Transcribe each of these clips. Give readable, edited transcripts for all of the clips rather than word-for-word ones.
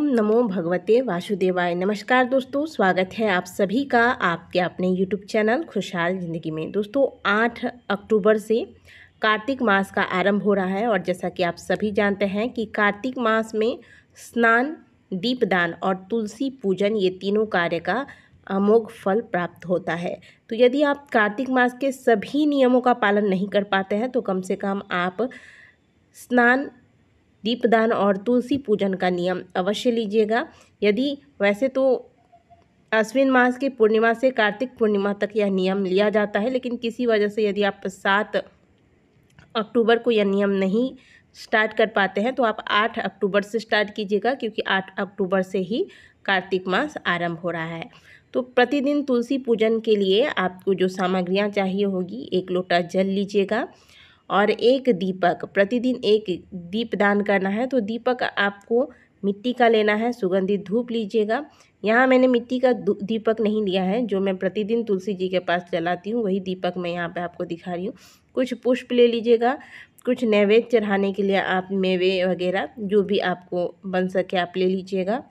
नमो भगवते वासुदेवाय। नमस्कार दोस्तों, स्वागत है आप सभी का आपके अपने यूट्यूब चैनल खुशहाल ज़िंदगी में। दोस्तों 8 अक्टूबर से कार्तिक मास का आरंभ हो रहा है और जैसा कि आप सभी जानते हैं कि कार्तिक मास में स्नान, दीपदान और तुलसी पूजन ये तीनों कार्य का अमोघ फल प्राप्त होता है। तो यदि आप कार्तिक मास के सभी नियमों का पालन नहीं कर पाते हैं तो कम से कम आप स्नान, दीपदान और तुलसी पूजन का नियम अवश्य लीजिएगा। यदि वैसे तो अश्विन मास की पूर्णिमा से कार्तिक पूर्णिमा तक यह नियम लिया जाता है, लेकिन किसी वजह से यदि आप 7 अक्टूबर को यह नियम नहीं स्टार्ट कर पाते हैं तो आप 8 अक्टूबर से स्टार्ट कीजिएगा, क्योंकि 8 अक्टूबर से ही कार्तिक मास आरंभ हो रहा है। तो प्रतिदिन तुलसी पूजन के लिए आपको जो सामग्रियां चाहिए होगी, 1 लोटा जल लीजिएगा और 1 दीपक, प्रतिदिन 1 दीपदान करना है। तो दीपक आपको मिट्टी का लेना है, सुगंधित धूप लीजिएगा। यहाँ मैंने मिट्टी का दीपक नहीं लिया है, जो मैं प्रतिदिन तुलसी जी के पास जलाती हूँ वही दीपक मैं यहाँ पे आपको दिखा रही हूँ। कुछ पुष्प ले लीजिएगा, कुछ नैवेद्य चढ़ाने के लिए आप मेवे वगैरह जो भी आपको बन सके आप ले लीजिएगा।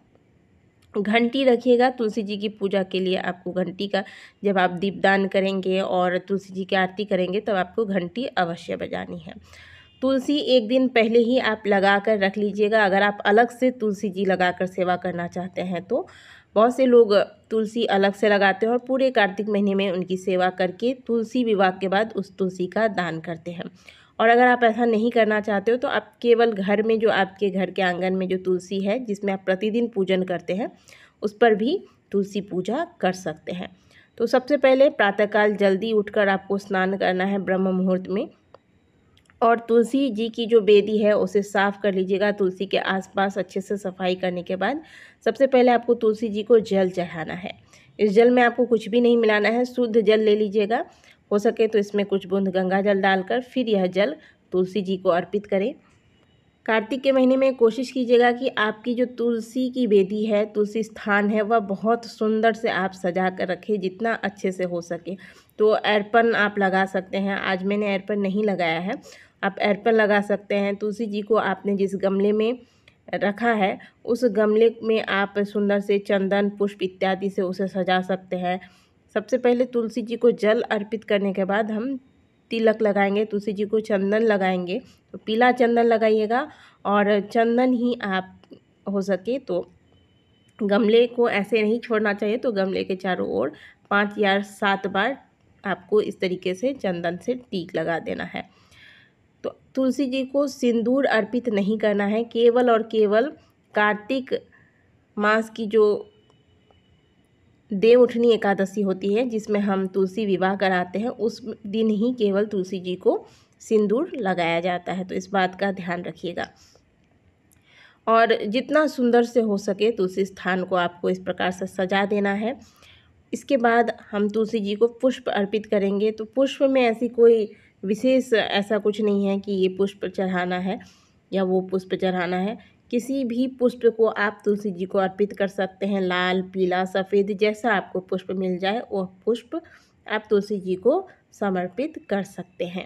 घंटी रखिएगा, तुलसी जी की पूजा के लिए आपको घंटी का, जब आप दीपदान करेंगे और तुलसी जी की आरती करेंगे तब आपको घंटी अवश्य बजानी है। तुलसी 1 दिन पहले ही आप लगा कर रख लीजिएगा। अगर आप अलग से तुलसी जी लगाकर सेवा करना चाहते हैं तो बहुत से लोग तुलसी अलग से लगाते हैं और पूरे कार्तिक महीने में उनकी सेवा करके तुलसी विवाह के बाद उस तुलसी का दान करते हैं। और अगर आप ऐसा नहीं करना चाहते हो तो आप केवल घर में, जो आपके घर के आंगन में जो तुलसी है जिसमें आप प्रतिदिन पूजन करते हैं, उस पर भी तुलसी पूजा कर सकते हैं। तो सबसे पहले प्रातःकाल जल्दी उठकर आपको स्नान करना है ब्रह्म मुहूर्त में, और तुलसी जी की जो बेदी है उसे साफ़ कर लीजिएगा। तुलसी के आसपास अच्छे से सफाई करने के बाद सबसे पहले आपको तुलसी जी को जल चढ़ाना है। इस जल में आपको कुछ भी नहीं मिलाना है, शुद्ध जल ले लीजिएगा। हो सके तो इसमें कुछ बूंद गंगा जल डालकर फिर यह जल तुलसी जी को अर्पित करें। कार्तिक के महीने में कोशिश कीजिएगा कि आपकी जो तुलसी की बेदी है, तुलसी स्थान है, वह बहुत सुंदर से आप सजा कर रखें, जितना अच्छे से हो सके। तो अर्पण आप लगा सकते हैं। आज मैंने अर्पण नहीं लगाया है, आप अर्पण लगा सकते हैं। तुलसी जी को आपने जिस गमले में रखा है उस गमले में आप सुंदर से चंदन, पुष्प इत्यादि से उसे सजा सकते हैं। सबसे पहले तुलसी जी को जल अर्पित करने के बाद हम तिलक लगाएंगे, तुलसी जी को चंदन लगाएंगे। तो पीला चंदन लगाइएगा और चंदन ही आप हो सके तो गमले को ऐसे नहीं छोड़ना चाहिए, तो गमले के चारों ओर 5 या 7 बार आपको इस तरीके से चंदन से टीक लगा देना है। तो तुलसी जी को सिंदूर अर्पित नहीं करना है, केवल और केवल कार्तिक मास की जो देवउठनी एकादशी होती है जिसमें हम तुलसी विवाह कराते हैं, उस दिन ही केवल तुलसी जी को सिंदूर लगाया जाता है। तो इस बात का ध्यान रखिएगा और जितना सुंदर से हो सके तुलसी स्थान को आपको इस प्रकार से सजा देना है। इसके बाद हम तुलसी जी को पुष्प अर्पित करेंगे। तो पुष्प में ऐसी कोई विशेष ऐसा कुछ नहीं है कि ये पुष्प चढ़ाना है या वो पुष्प चढ़ाना है। किसी भी पुष्प को आप तुलसी जी को अर्पित कर सकते हैं। लाल, पीला, सफ़ेद, जैसा आपको पुष्प मिल जाए वह पुष्प आप तुलसी जी को समर्पित कर सकते हैं।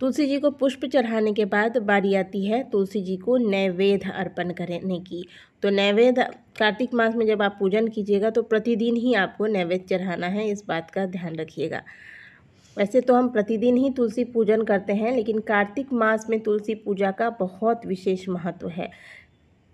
तुलसी जी को पुष्प चढ़ाने के बाद बारी आती है तुलसी जी को नैवेद्य अर्पण करने की। तो नैवेद्य कार्तिक मास में जब आप पूजन कीजिएगा तो प्रतिदिन ही आपको नैवेद्य चढ़ाना है, इस बात का ध्यान रखिएगा। वैसे तो हम प्रतिदिन ही तुलसी पूजन करते हैं, लेकिन कार्तिक मास में तुलसी पूजा का बहुत विशेष महत्व है।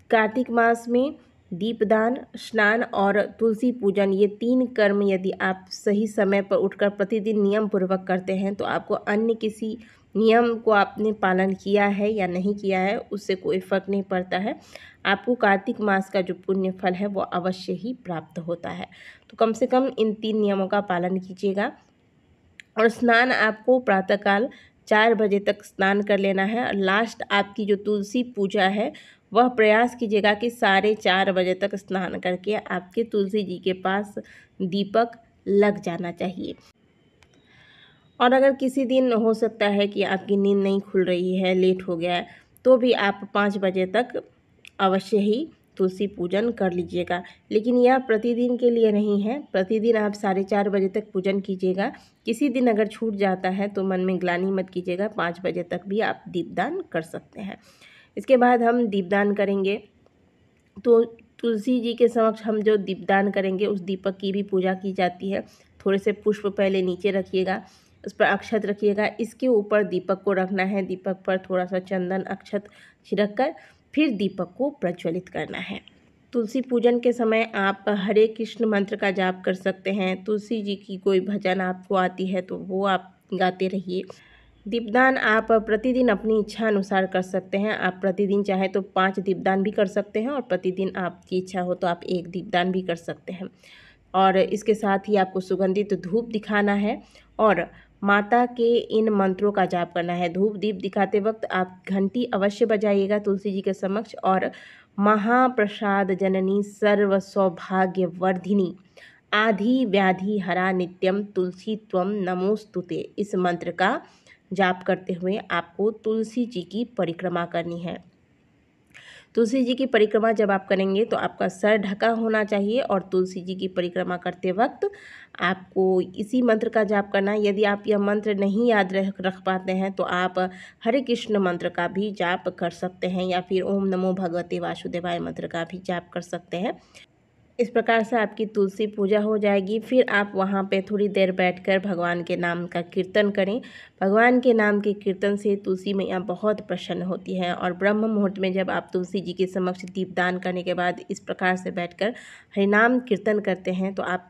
कार्तिक मास में दीपदान, स्नान और तुलसी पूजन ये 3 कर्म यदि आप सही समय पर उठकर प्रतिदिन नियम पूर्वक करते हैं तो आपको अन्य किसी नियम को आपने पालन किया है या नहीं किया है उससे कोई फ़र्क नहीं पड़ता है। आपको कार्तिक मास का जो पुण्य फल है वो अवश्य ही प्राप्त होता है। तो कम से कम इन 3 नियमों का पालन कीजिएगा। और स्नान आपको प्रातःकाल 4 बजे तक स्नान कर लेना है और लास्ट आपकी जो तुलसी पूजा है वह प्रयास कीजिएगा कि 4:30 बजे तक स्नान करके आपके तुलसी जी के पास दीपक लग जाना चाहिए। और अगर किसी दिन हो सकता है कि आपकी नींद नहीं खुल रही है, लेट हो गया है, तो भी आप 5 बजे तक अवश्य ही तुलसी पूजन कर लीजिएगा। लेकिन यह प्रतिदिन के लिए नहीं है, प्रतिदिन आप 4:30 बजे तक पूजन कीजिएगा। किसी दिन अगर छूट जाता है तो मन में ग्लानि मत कीजिएगा, 5 बजे तक भी आप दीपदान कर सकते हैं। इसके बाद हम दीपदान करेंगे। तो तुलसी जी के समक्ष हम जो दीपदान करेंगे उस दीपक की भी पूजा की जाती है। थोड़े से पुष्प पहले नीचे रखिएगा, उस पर अक्षत रखिएगा, इसके ऊपर दीपक को रखना है। दीपक पर थोड़ा सा चंदन अक्षत छिड़क कर फिर दीपक को प्रज्वलित करना है। तुलसी पूजन के समय आप हरे कृष्ण मंत्र का जाप कर सकते हैं। तुलसी जी की कोई भजन आपको आती है तो वो आप गाते रहिए। दीपदान आप प्रतिदिन अपनी इच्छा अनुसार कर सकते हैं। आप प्रतिदिन चाहे तो 5 दीपदान भी कर सकते हैं और प्रतिदिन आपकी इच्छा हो तो आप 1 दीपदान भी कर सकते हैं। और इसके साथ ही आपको सुगंधित धूप दिखाना है और माता के इन मंत्रों का जाप करना है। धूप दीप दिखाते वक्त आप घंटी अवश्य बजाइएगा तुलसी जी के समक्ष और महाप्रसाद जननी सर्व सौभाग्य वर्धिनी आधि व्याधि हरा नित्यम तुलसी त्वम नमोस्तुते, इस मंत्र का जाप करते हुए आपको तुलसी जी की परिक्रमा करनी है। तुलसी जी की परिक्रमा जब आप करेंगे तो आपका सर ढका होना चाहिए और तुलसी जी की परिक्रमा करते वक्त आपको इसी मंत्र का जाप करना है। यदि आप यह मंत्र नहीं याद रख पाते हैं तो आप हरे कृष्ण मंत्र का भी जाप कर सकते हैं या फिर ओम नमो भगवते वासुदेवाय मंत्र का भी जाप कर सकते हैं। इस प्रकार से आपकी तुलसी पूजा हो जाएगी। फिर आप वहाँ पे थोड़ी देर बैठकर भगवान के नाम का कीर्तन करें। भगवान के नाम के कीर्तन से तुलसी मैया बहुत प्रसन्न होती है और ब्रह्म मुहूर्त में जब आप तुलसी जी के समक्ष दीपदान करने के बाद इस प्रकार से बैठकर हरिनाम कीर्तन करते हैं तो आप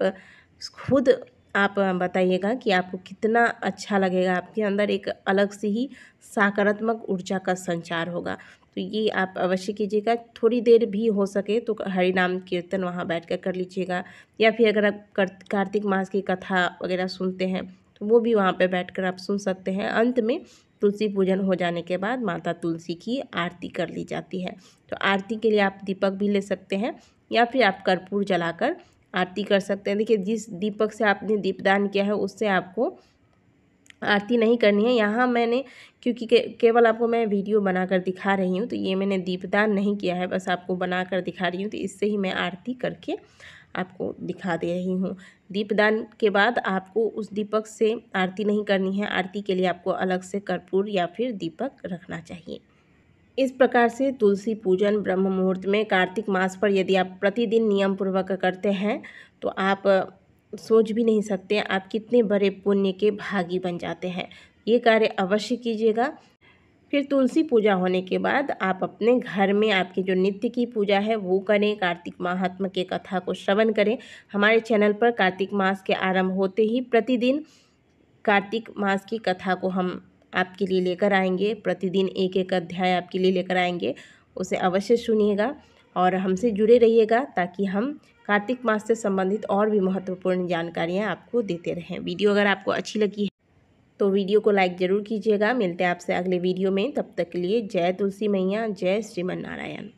खुद आप बताइएगा कि आपको कितना अच्छा लगेगा। आपके अंदर एक अलग से ही सकारात्मक ऊर्जा का संचार होगा। तो ये आप अवश्य कीजिएगा। थोड़ी देर भी हो सके तो हरि नाम कीर्तन वहाँ बैठकर कर लीजिएगा या फिर अगर आप कार्तिक मास की कथा वगैरह सुनते हैं तो वो भी वहाँ पे बैठकर आप सुन सकते हैं। अंत में तुलसी पूजन हो जाने के बाद माता तुलसी की आरती कर ली जाती है। तो आरती के लिए आप दीपक भी ले सकते हैं या फिर आप कर्पूर जलाकर आरती कर सकते हैं। देखिए जिस दीपक से आपने दीपदान किया है उससे आपको आरती नहीं करनी है। यहाँ मैंने क्योंकि केवल आपको मैं वीडियो बनाकर दिखा रही हूँ तो ये मैंने दीपदान नहीं किया है, बस आपको बनाकर दिखा रही हूँ तो इससे ही मैं आरती करके आपको दिखा दे रही हूँ। दीपदान के बाद आपको उस दीपक से आरती नहीं करनी है। आरती के लिए आपको अलग से कर्पूर या फिर दीपक रखना चाहिए। इस प्रकार से तुलसी पूजन ब्रह्म मुहूर्त में कार्तिक मास पर यदि आप प्रतिदिन नियम पूर्वक करते हैं तो आप सोच भी नहीं सकते आप कितने बड़े पुण्य के भागी बन जाते हैं। ये कार्य अवश्य कीजिएगा। फिर तुलसी पूजा होने के बाद आप अपने घर में आपकी जो नित्य की पूजा है वो करें। कार्तिक महात्मा के कथा को श्रवण करें। हमारे चैनल पर कार्तिक मास के आरंभ होते ही प्रतिदिन कार्तिक मास की कथा को हम आपके लिए लेकर आएंगे। प्रतिदिन एक एक अध्याय आपके लिए लेकर आएंगे, उसे अवश्य सुनिएगा और हमसे जुड़े रहिएगा ताकि हम कार्तिक मास से संबंधित और भी महत्वपूर्ण जानकारियाँ आपको देते रहें। वीडियो अगर आपको अच्छी लगी है तो वीडियो को लाइक ज़रूर कीजिएगा। मिलते हैं आपसे अगले वीडियो में, तब तक के लिए जय तुलसी मैया, जय श्रीमन नारायण।